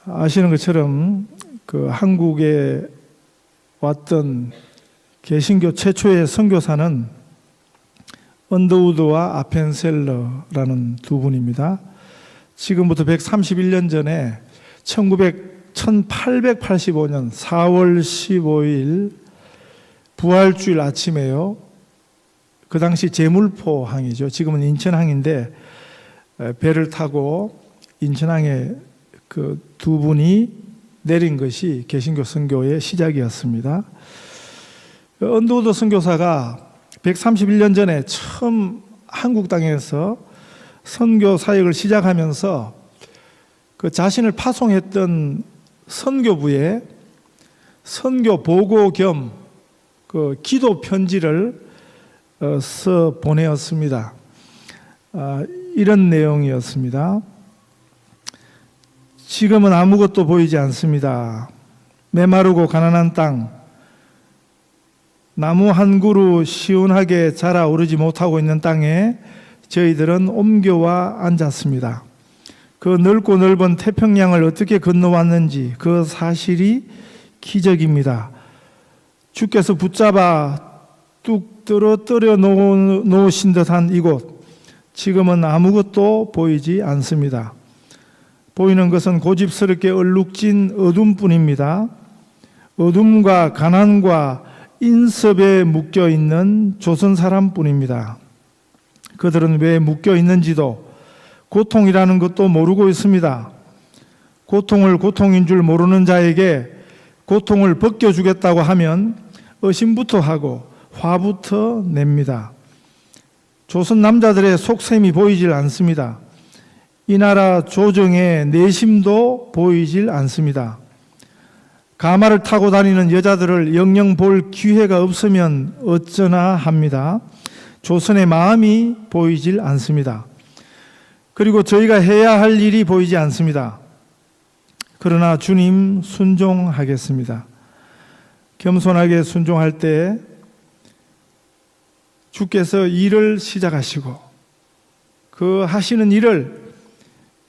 아시는 것처럼 그 한국에 왔던 개신교 최초의 선교사는 언더우드와 아펜셀러라는 두 분입니다. 지금부터 131년 전에 1885년 4월 15일 부활주일 아침에요. 그 당시 제물포항이죠. 지금은 인천항인데 배를 타고 인천항에 그 두 분이 내린 것이 개신교 선교의 시작이었습니다. 언더우드 선교사가 131년 전에 처음 한국 땅에서 선교 사역을 시작하면서 그 자신을 파송했던 선교부에 선교 보고 겸 그 기도 편지를 써 보내었습니다. 이런 내용이었습니다. 지금은 아무것도 보이지 않습니다. 메마르고 가난한 땅, 나무 한 그루 시원하게 자라오르지 못하고 있는 땅에 저희들은 옮겨와 앉았습니다. 그 넓고 넓은 태평양을 어떻게 건너왔는지 그 사실이 기적입니다. 주께서 붙잡아 뚝 떨어뜨려 놓으신 듯한 이곳, 지금은 아무것도 보이지 않습니다. 보이는 것은 고집스럽게 얼룩진 어둠뿐입니다. 어둠과 가난과 인섭에 묶여 있는 조선 사람뿐입니다. 그들은 왜 묶여 있는지도 고통이라는 것도 모르고 있습니다. 고통을 고통인 줄 모르는 자에게 고통을 벗겨주겠다고 하면 의심부터 하고 화부터 냅니다. 조선 남자들의 속셈이 보이질 않습니다. 이 나라 조정의 내심도 보이질 않습니다. 가마를 타고 다니는 여자들을 영영 볼 기회가 없으면 어쩌나 합니다. 조선의 마음이 보이질 않습니다. 그리고 저희가 해야 할 일이 보이지 않습니다. 그러나 주님 순종하겠습니다. 겸손하게 순종할 때 주께서 일을 시작하시고 그 하시는 일을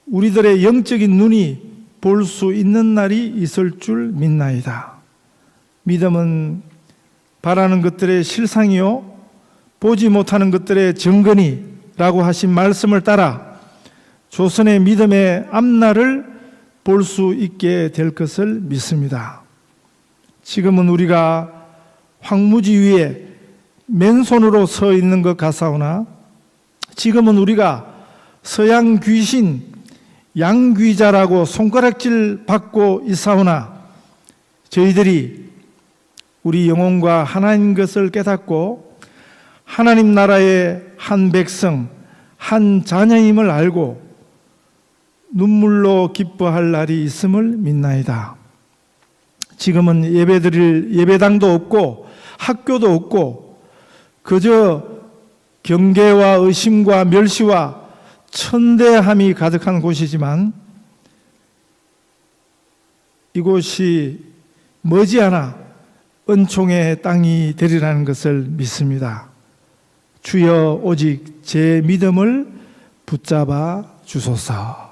우리들의 영적인 눈이 볼 수 있는 날이 있을 줄 믿나이다. 믿음은 바라는 것들의 실상이요 보지 못하는 것들의 증거니라고 하신 말씀을 따라 조선의 믿음의 앞날을 볼 수 있게 될 것을 믿습니다. 지금은 우리가 황무지 위에 맨손으로 서 있는 것 같사오나 지금은 우리가 서양 귀신 양귀자라고 손가락질 받고 있사오나 저희들이 우리 영혼과 하나님 것을 깨닫고 하나님 나라의 한 백성, 한 자녀임을 알고 눈물로 기뻐할 날이 있음을 믿나이다. 지금은 예배드릴 예배당도 없고 학교도 없고 그저 경계와 의심과 멸시와 천대함이 가득한 곳이지만 이곳이 머지않아 은총의 땅이 되리라는 것을 믿습니다. 주여 오직 제 믿음을 붙잡아 주소서.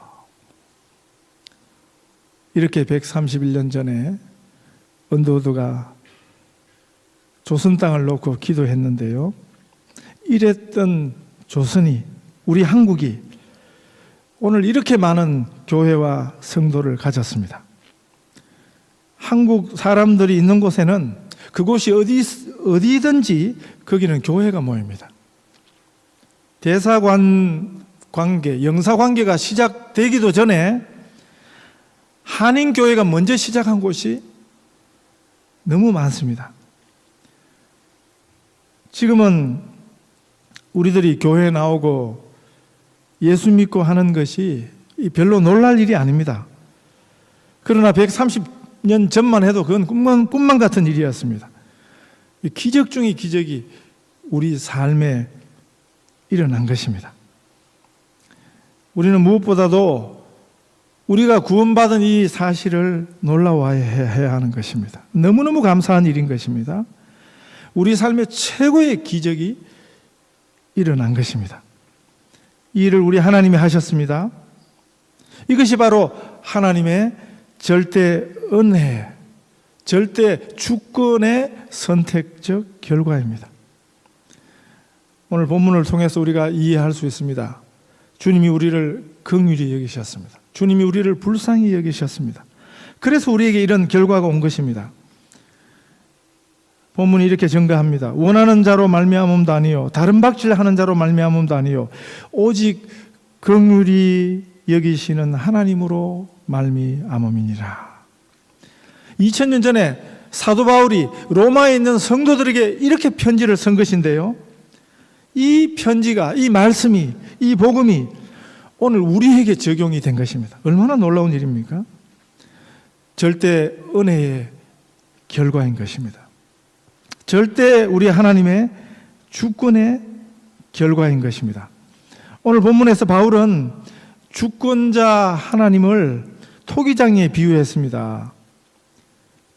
이렇게 131년 전에 언더우드가 조선 땅을 놓고 기도했는데요. 이랬던 조선이, 우리 한국이 오늘 이렇게 많은 교회와 성도를 가졌습니다. 한국 사람들이 있는 곳에는 그곳이 어디든지 거기는 교회가 모입니다. 대사관 관계, 영사 관계가 시작되기도 전에 한인교회가 먼저 시작한 곳이 너무 많습니다. 지금은 우리들이 교회에 나오고 예수 믿고 하는 것이 별로 놀랄 일이 아닙니다. 그러나 130년 전만 해도 그건 꿈만 같은 일이었습니다. 기적 중의 기적이 우리 삶에 일어난 것입니다. 우리는 무엇보다도 우리가 구원받은 이 사실을 놀라워해야 하는 것입니다. 너무너무 감사한 일인 것입니다. 우리 삶의 최고의 기적이 일어난 것입니다. 이 일을 우리 하나님이 하셨습니다. 이것이 바로 하나님의 절대 은혜, 절대 주권의 선택적 결과입니다. 오늘 본문을 통해서 우리가 이해할 수 있습니다. 주님이 우리를 긍휼히 여기셨습니다. 주님이 우리를 불쌍히 여기셨습니다. 그래서 우리에게 이런 결과가 온 것입니다. 본문이 이렇게 증거합니다. 원하는 자로 말미암음도 아니요 다른 박질하는 자로 말미암음도 아니요 오직 긍휼히 여기시는 하나님으로 말미암음이니라. 2000년 전에 사도 바울이 로마에 있는 성도들에게 이렇게 편지를 쓴 것인데요, 이 편지가, 이 말씀이, 이 복음이 오늘 우리에게 적용이 된 것입니다. 얼마나 놀라운 일입니까? 절대 은혜의 결과인 것입니다. 절대 우리 하나님의 주권의 결과인 것입니다. 오늘 본문에서 바울은 주권자 하나님을 토기장에 비유했습니다.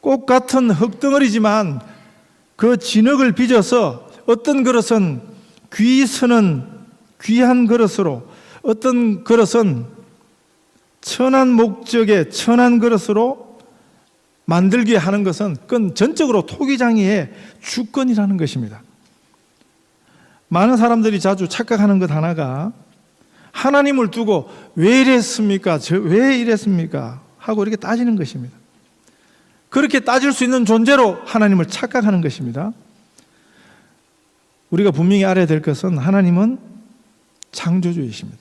꽃 같은 흙덩어리지만 그 진흙을 빚어서 어떤 그릇은 귀선은 귀한 그릇으로, 어떤 그릇은 천한 목적의 천한 그릇으로 만들게 하는 것은 그건 전적으로 토기장이의 주권이라는 것입니다. 많은 사람들이 자주 착각하는 것 하나가 하나님을 두고 왜 이랬습니까? 왜 이랬습니까? 하고 이렇게 따지는 것입니다. 그렇게 따질 수 있는 존재로 하나님을 착각하는 것입니다. 우리가 분명히 알아야 될 것은 하나님은 창조주이십니다.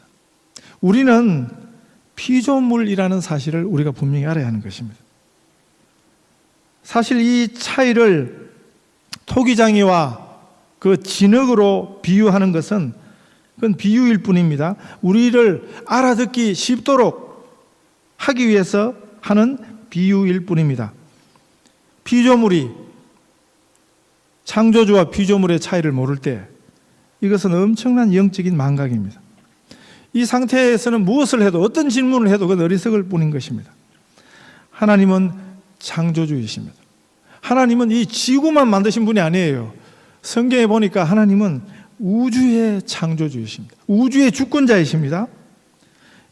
우리는 피조물이라는 사실을 우리가 분명히 알아야 하는 것입니다. 사실 이 차이를 토기장이와 그 진흙으로 비유하는 것은 그건 비유일 뿐입니다. 우리를 알아듣기 쉽도록 하기 위해서 하는 비유일 뿐입니다. 피조물이 창조주와 피조물의 차이를 모를 때 이것은 엄청난 영적인 망각입니다. 이 상태에서는 무엇을 해도, 어떤 질문을 해도 그건 어리석을 뿐인 것입니다. 하나님은 창조주이십니다. 하나님은 이 지구만 만드신 분이 아니에요. 성경에 보니까 하나님은 우주의 창조주이십니다. 우주의 주권자이십니다.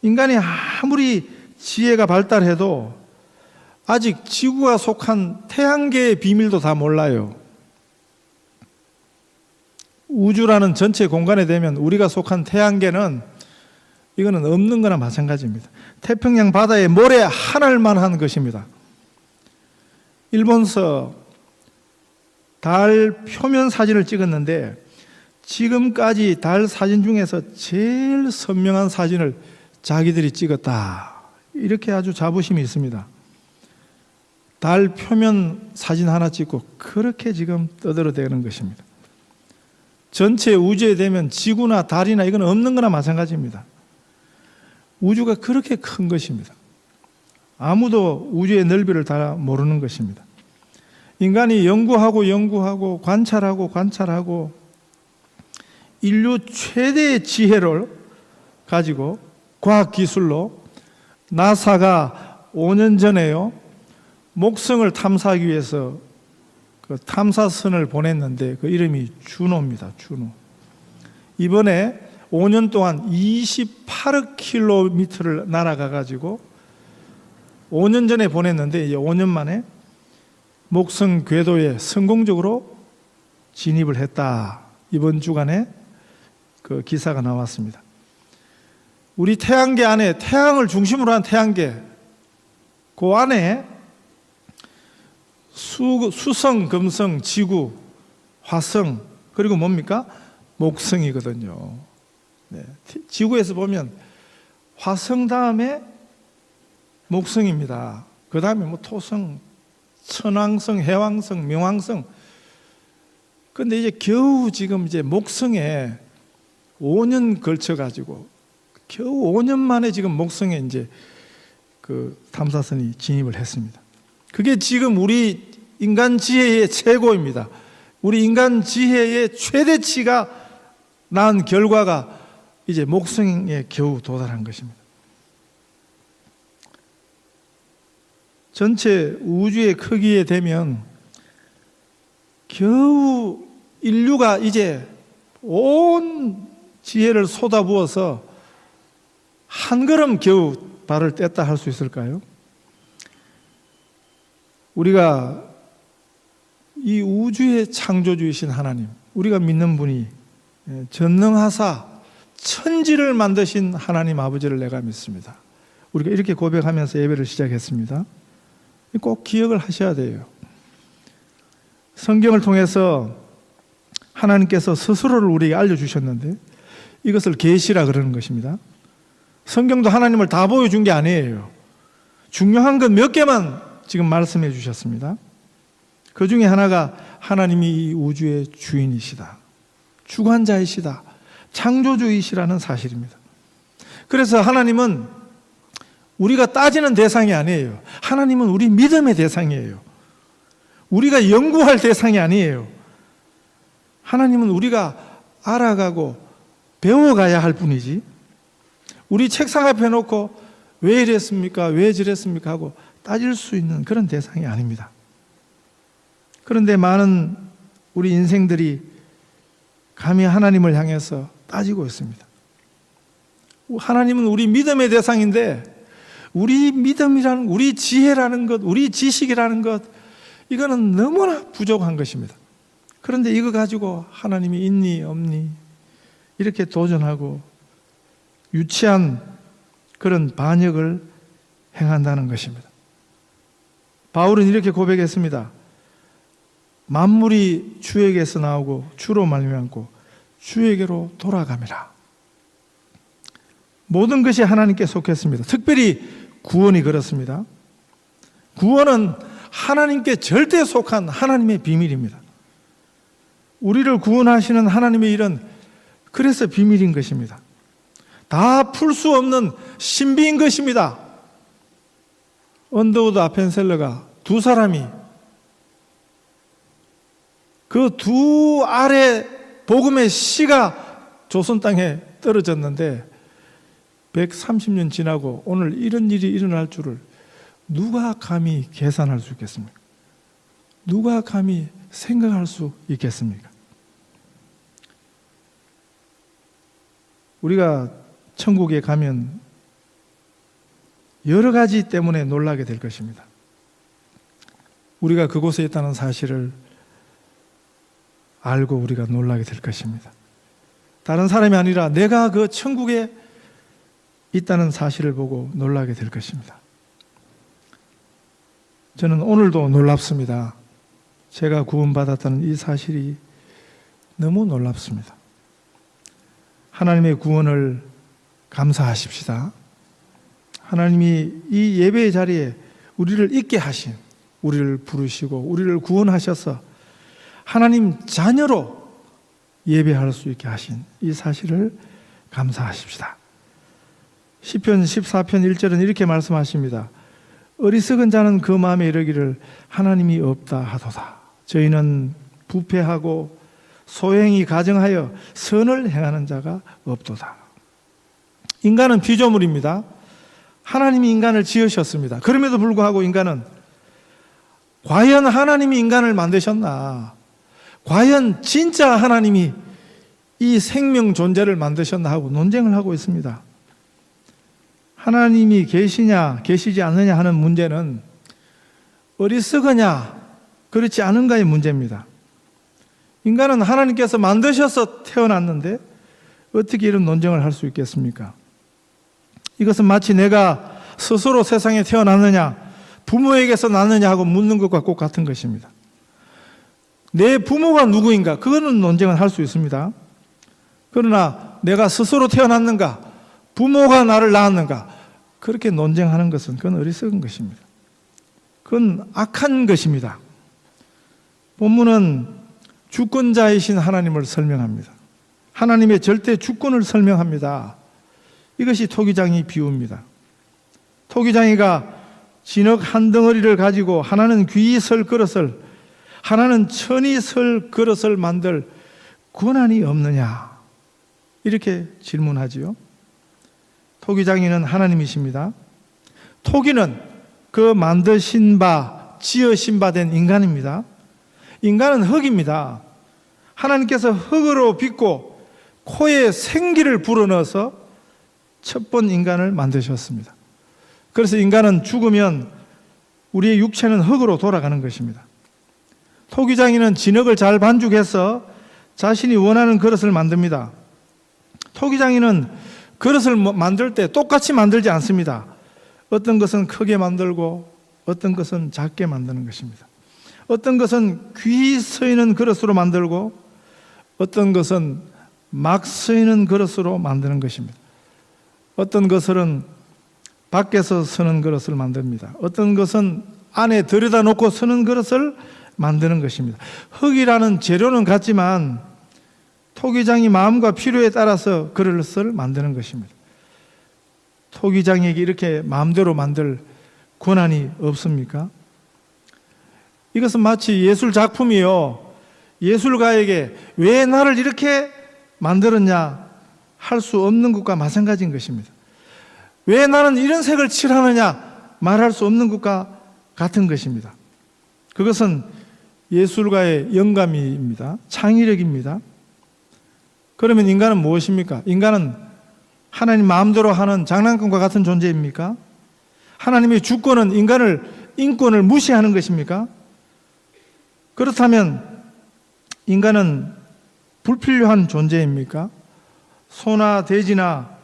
인간이 아무리 지혜가 발달해도 아직 지구가 속한 태양계의 비밀도 다 몰라요. 우주라는 전체 공간에 되면 우리가 속한 태양계는 이거는 없는 거나 마찬가지입니다. 태평양 바다의 모래 한 알만한 것입니다. 일본서 달 표면 사진을 찍었는데 지금까지 달 사진 중에서 제일 선명한 사진을 자기들이 찍었다, 이렇게 아주 자부심이 있습니다. 달 표면 사진 하나 찍고 그렇게 지금 떠들어대는 것입니다. 전체 우주에 되면 지구나 달이나 이건 없는 거나 마찬가지입니다. 우주가 그렇게 큰 것입니다. 아무도 우주의 넓이를 다 모르는 것입니다. 인간이 연구하고 관찰하고 인류 최대의 지혜를 가지고 과학기술로 나사가 5년 전에요, 목성을 탐사하기 위해서 그 탐사선을 보냈는데 그 이름이 주노입니다. 주노. 이번에 5년 동안 28억 킬로미터를 날아가 가지고 5년 전에 보냈는데 이제 5년 만에 목성 궤도에 성공적으로 진입을 했다. 이번 주간에 그 기사가 나왔습니다. 우리 태양계 안에, 태양을 중심으로 한 태양계, 그 안에 수성, 금성, 지구, 화성, 그리고 뭡니까? 목성이거든요. 네. 지구에서 보면 화성 다음에 목성입니다. 그 다음에 뭐 토성, 천왕성, 해왕성,冥王성. 근데 이제 겨우 지금 이제 목성에 5년 걸쳐가지고 겨우 5년 만에 지금 목성에 이제 그 탐사선이 진입을 했습니다. 그게 지금 우리 인간 지혜의 최고입니다. 우리 인간 지혜의 최대치가 난 결과가 이제 목성에 겨우 도달한 것입니다. 전체 우주의 크기에 되면 겨우 인류가 이제 온 지혜를 쏟아부어서 한 걸음 겨우 발을 뗐다 할 수 있을까요? 우리가 이 우주의 창조주이신 하나님, 우리가 믿는 분이 전능하사 천지를 만드신 하나님 아버지를 내가 믿습니다. 우리가 이렇게 고백하면서 예배를 시작했습니다. 꼭 기억을 하셔야 돼요. 성경을 통해서 하나님께서 스스로를 우리에게 알려주셨는데 이것을 계시라 그러는 것입니다. 성경도 하나님을 다 보여준 게 아니에요. 중요한 것 몇 개만 지금 말씀해 주셨습니다. 그 중에 하나가 하나님이 이 우주의 주인이시다, 주관자이시다, 창조주이시라는 사실입니다. 그래서 하나님은 우리가 따지는 대상이 아니에요. 하나님은 우리 믿음의 대상이에요. 우리가 연구할 대상이 아니에요. 하나님은 우리가 알아가고 배워가야 할 뿐이지, 우리 책상 앞에 놓고 왜 이랬습니까? 왜 저랬습니까? 하고 따질 수 있는 그런 대상이 아닙니다. 그런데 많은 우리 인생들이 감히 하나님을 향해서 따지고 있습니다. 하나님은 우리 믿음의 대상인데 우리 믿음이라는, 우리 지혜라는 것, 우리 지식이라는 것, 이거는 너무나 부족한 것입니다. 그런데 이거 가지고 하나님이 있니 없니 이렇게 도전하고 유치한 그런 반역을 행한다는 것입니다. 바울은 이렇게 고백했습니다. 만물이 주에게서 나오고 주로 말미암고 주에게로 돌아가미라. 모든 것이 하나님께 속했습니다. 특별히 구원이 그렇습니다. 구원은 하나님께 절대 속한 하나님의 비밀입니다. 우리를 구원하시는 하나님의 일은 그래서 비밀인 것입니다. 다 풀 수 없는 신비인 것입니다. 언더우드 아펜셀러가 두 사람이 그 두 알의 복음의 씨가 조선 땅에 떨어졌는데 130년 지나고 오늘 이런 일이 일어날 줄을 누가 감히 계산할 수 있겠습니까? 누가 감히 생각할 수 있겠습니까? 우리가 천국에 가면 여러 가지 때문에 놀라게 될 것입니다. 우리가 그곳에 있다는 사실을 알고 우리가 놀라게 될 것입니다. 다른 사람이 아니라 내가 그 천국에 있다는 사실을 보고 놀라게 될 것입니다. 저는 오늘도 놀랍습니다. 제가 구원받았다는 이 사실이 너무 놀랍습니다. 하나님의 구원을 감사하십시다. 하나님이 이 예배의 자리에 우리를 있게 하신, 우리를 부르시고 우리를 구원하셔서 하나님 자녀로 예배할 수 있게 하신 이 사실을 감사하십시다. 시편 14편 1절은 이렇게 말씀하십니다. 어리석은 자는 그 마음에 이르기를 하나님이 없다 하도다. 저희는 부패하고 소행이 가정하여 선을 행하는 자가 없도다. 인간은 피조물입니다. 하나님이 인간을 지으셨습니다. 그럼에도 불구하고 인간은 과연 하나님이 인간을 만드셨나? 과연 진짜 하나님이 이 생명 존재를 만드셨나 하고 논쟁을 하고 있습니다. 하나님이 계시냐 계시지 않느냐 하는 문제는 어리석으냐 그렇지 않은가의 문제입니다. 인간은 하나님께서 만드셔서 태어났는데 어떻게 이런 논쟁을 할 수 있겠습니까? 이것은 마치 내가 스스로 세상에 태어났느냐 부모에게서 났느냐 하고 묻는 것과 꼭 같은 것입니다. 내 부모가 누구인가? 그거는 논쟁을 할 수 있습니다. 그러나 내가 스스로 태어났는가? 부모가 나를 낳았는가? 그렇게 논쟁하는 것은 그건 어리석은 것입니다. 그건 악한 것입니다. 본문은 주권자이신 하나님을 설명합니다. 하나님의 절대 주권을 설명합니다. 이것이 토기장이 비유입니다. 토기장이가 진흙 한 덩어리를 가지고 하나는 귀히 설 그릇을, 하나는 천이 설 그릇을 만들 권한이 없느냐? 이렇게 질문하지요. 토기장이는 하나님이십니다. 토기는 그 만드신 바, 지으신 바 된 인간입니다. 인간은 흙입니다. 하나님께서 흙으로 빚고 코에 생기를 불어넣어서 첫 번 인간을 만드셨습니다. 그래서 인간은 죽으면 우리의 육체는 흙으로 돌아가는 것입니다. 토기장이는 진흙을 잘 반죽해서 자신이 원하는 그릇을 만듭니다. 토기장이는 그릇을 만들 때 똑같이 만들지 않습니다. 어떤 것은 크게 만들고 어떤 것은 작게 만드는 것입니다. 어떤 것은 귀 쓰이는 그릇으로 만들고 어떤 것은 막 쓰이는 그릇으로 만드는 것입니다. 어떤 것은 밖에서 쓰는 그릇을 만듭니다. 어떤 것은 안에 들여다 놓고 쓰는 그릇을 만드는 것입니다. 흙이라는 재료는 같지만 토기장이 마음과 필요에 따라서 그릇을 만드는 것입니다. 토기장에게 이렇게 마음대로 만들 권한이 없습니까? 이것은 마치 예술 작품이요, 예술가에게 왜 나를 이렇게 만들었냐 할 수 없는 것과 마찬가지인 것입니다. 왜 나는 이런 색을 칠하느냐 말할 수 없는 것과 같은 것입니다. 그것은 예술가의 영감입니다. 창의력입니다. 그러면 인간은 무엇입니까? 인간은 하나님 마음대로 하는 장난감과 같은 존재입니까? 하나님의 주권은 인권을 무시하는 것입니까? 그렇다면 인간은 불필요한 존재입니까? 소나 돼지나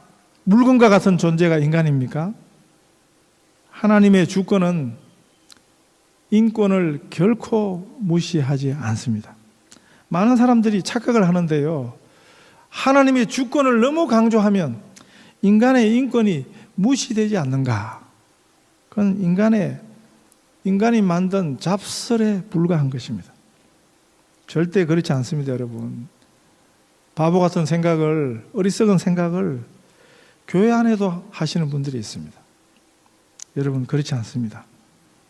물건과 같은 존재가 인간입니까? 하나님의 주권은 인권을 결코 무시하지 않습니다. 많은 사람들이 착각을 하는데요, 하나님의 주권을 너무 강조하면 인간의 인권이 무시되지 않는가? 그건 인간이 만든 잡설에 불과한 것입니다. 절대 그렇지 않습니다, 여러분. 바보 같은 생각을, 어리석은 생각을 교회 안에도 하시는 분들이 있습니다. 여러분, 그렇지 않습니다.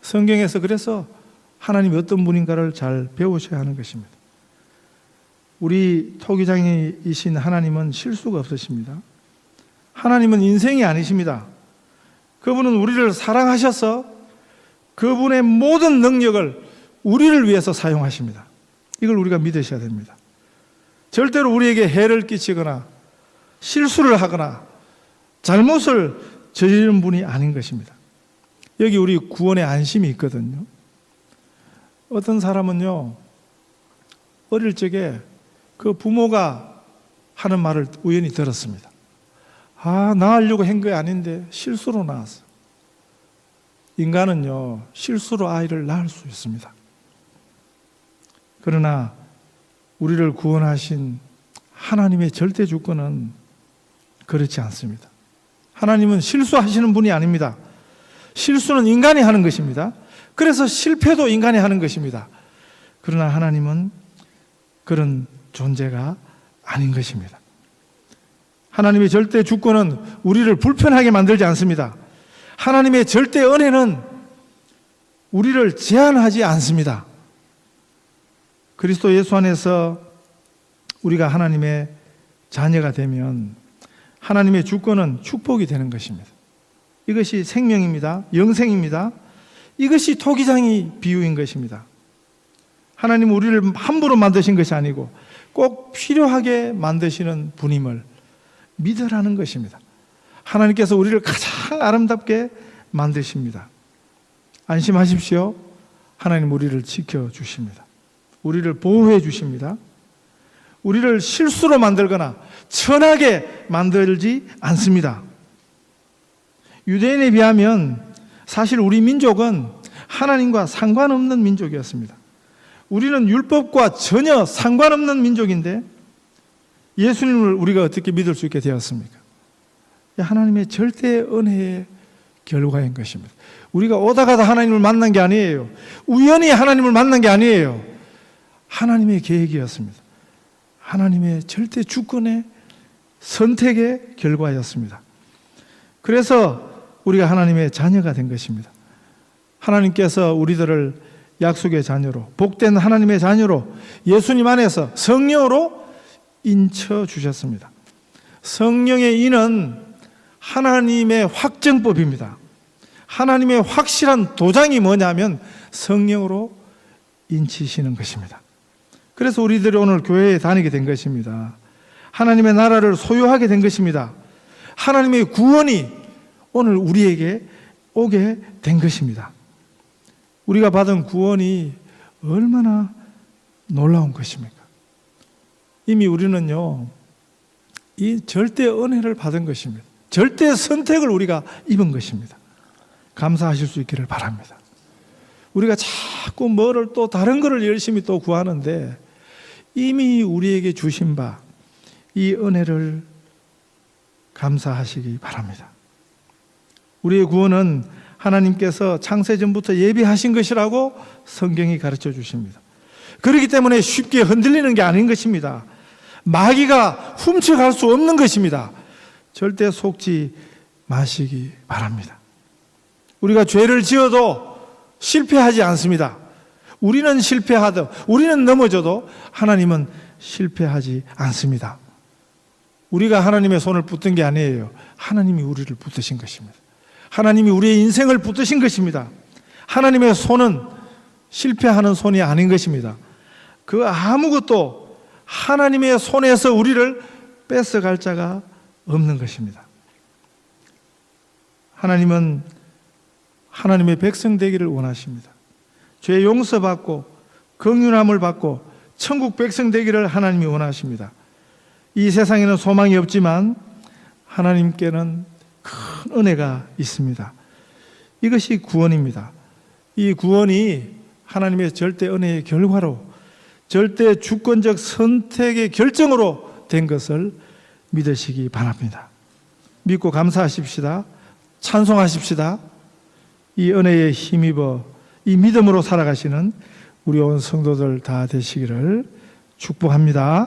성경에서 그래서 하나님이 어떤 분인가를 잘 배우셔야 하는 것입니다. 우리 토기장이신 하나님은 실수가 없으십니다. 하나님은 인생이 아니십니다. 그분은 우리를 사랑하셔서 그분의 모든 능력을 우리를 위해서 사용하십니다. 이걸 우리가 믿으셔야 됩니다. 절대로 우리에게 해를 끼치거나 실수를 하거나 잘못을 저지르는 분이 아닌 것입니다. 여기 우리 구원의 안심이 있거든요. 어떤 사람은요, 어릴 적에 그 부모가 하는 말을 우연히 들었습니다. 낳으려고 한 게 아닌데 실수로 낳았어. 인간은요, 실수로 아이를 낳을 수 있습니다. 그러나 우리를 구원하신 하나님의 절대 주권은 그렇지 않습니다. 하나님은 실수하시는 분이 아닙니다. 실수는 인간이 하는 것입니다. 그래서 실패도 인간이 하는 것입니다. 그러나 하나님은 그런 존재가 아닌 것입니다. 하나님의 절대 주권은 우리를 불편하게 만들지 않습니다. 하나님의 절대 은혜는 우리를 제한하지 않습니다. 그리스도 예수 안에서 우리가 하나님의 자녀가 되면 하나님의 주권은 축복이 되는 것입니다. 이것이 생명입니다. 영생입니다. 이것이 토기장이 비유인 것입니다. 하나님은 우리를 함부로 만드신 것이 아니고 꼭 필요하게 만드시는 분임을 믿으라는 것입니다. 하나님께서 우리를 가장 아름답게 만드십니다. 안심하십시오. 하나님 우리를 지켜주십니다. 우리를 보호해 주십니다. 우리를 실수로 만들거나 천하게 만들지 않습니다. 유대인에 비하면 사실 우리 민족은 하나님과 상관없는 민족이었습니다. 우리는 율법과 전혀 상관없는 민족인데 예수님을 우리가 어떻게 믿을 수 있게 되었습니까? 하나님의 절대 은혜의 결과인 것입니다. 우리가 오다 가다 하나님을 만난 게 아니에요. 우연히 하나님을 만난 게 아니에요. 하나님의 계획이었습니다. 하나님의 절대 주권의 선택의 결과였습니다. 그래서 우리가 하나님의 자녀가 된 것입니다. 하나님께서 우리들을 약속의 자녀로, 복된 하나님의 자녀로 예수님 안에서 성령으로 인쳐 주셨습니다. 성령의 인은 하나님의 확정법입니다. 하나님의 확실한 도장이 뭐냐면 성령으로 인치시는 것입니다. 그래서 우리들이 오늘 교회에 다니게 된 것입니다. 하나님의 나라를 소유하게 된 것입니다. 하나님의 구원이 오늘 우리에게 오게 된 것입니다. 우리가 받은 구원이 얼마나 놀라운 것입니까? 이미 우리는요, 이 절대 은혜를 받은 것입니다. 절대 선택을 우리가 입은 것입니다. 감사하실 수 있기를 바랍니다. 우리가 자꾸 뭐를 또 다른 거를 열심히 또 구하는데 이미 우리에게 주신 바 이 은혜를 감사하시기 바랍니다. 우리의 구원은 하나님께서 창세전부터 예비하신 것이라고 성경이 가르쳐 주십니다. 그렇기 때문에 쉽게 흔들리는 게 아닌 것입니다. 마귀가 훔쳐갈 수 없는 것입니다. 절대 속지 마시기 바랍니다. 우리가 죄를 지어도 실패하지 않습니다. 우리는 실패하도, 우리는 넘어져도 하나님은 실패하지 않습니다. 우리가 하나님의 손을 붙든 게 아니에요. 하나님이 우리를 붙드신 것입니다. 하나님이 우리의 인생을 붙드신 것입니다. 하나님의 손은 실패하는 손이 아닌 것입니다. 그 아무것도 하나님의 손에서 우리를 뺏어갈 자가 없는 것입니다. 하나님은 하나님의 백성 되기를 원하십니다. 죄 용서받고 긍휼함을 받고 천국 백성 되기를 하나님이 원하십니다. 이 세상에는 소망이 없지만 하나님께는 큰 은혜가 있습니다. 이것이 구원입니다. 이 구원이 하나님의 절대 은혜의 결과로 절대 주권적 선택의 결정으로 된 것을 믿으시기 바랍니다. 믿고 감사하십시다. 찬송하십시다. 이 은혜에 힘입어 이 믿음으로 살아가시는 우리 온 성도들 다 되시기를 축복합니다.